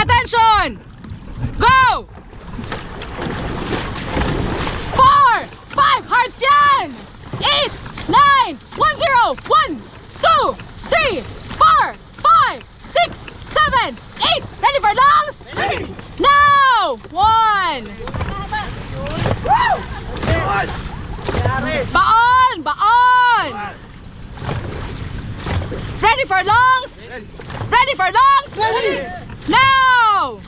Attention! Go! 4, 5, hearts yan! 8, 9, 1, 0, 1, 2, 3, 4, 5, 6, 7, 8. Ready for lungs? Ready! Now! 1. Baon! Baon! Ready for lungs? Ready for lungs? Ready! Now!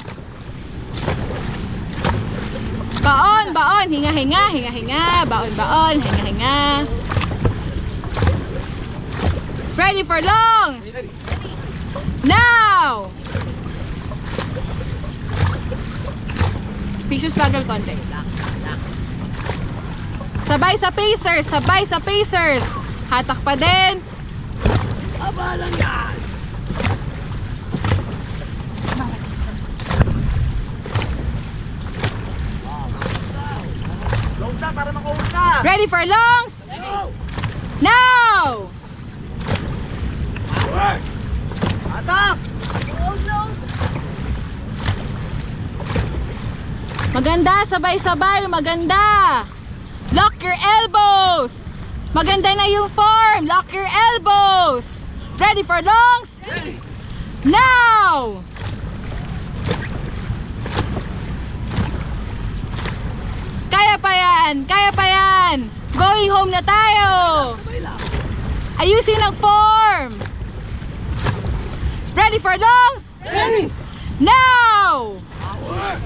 Baon, baon, hinga, hinga, hinga, hinga, baon, baon, hinga, hinga. Ready for lungs? Now! Pictures bagal konti. Sabay sa pacers, sabay sa pacers. Hatak pa din. Aba lang yan! Para makauwi ka! Ready for lungs? Go! Now! Power! Atak! Maganda, sabay-sabay, maganda. Lock your elbows. Maganda na yung form. Lock your elbows. Ready for lungs? Ready! Now! Kaya pa yan, kaya pa yan. Going home na tayo. Sabay lang! Ayusin ang form. Ready for lungs? Ready! Now! Power!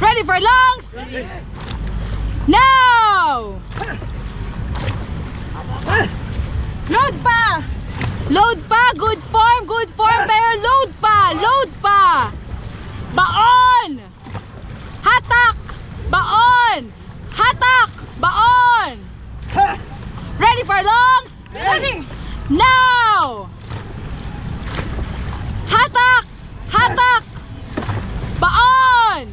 Ready for lungs? Ready! Now! Load pa! Load pa! Good form! Good form! Pero load pa! Load pa! Baon! Hatak! Baon! Hatak! Baon! Ready for lungs? Ready! Now! Hatak! Hatak! Baon!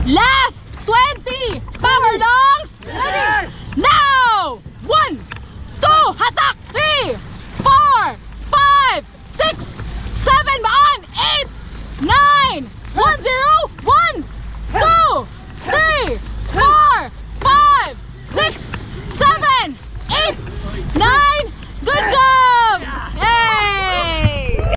Last!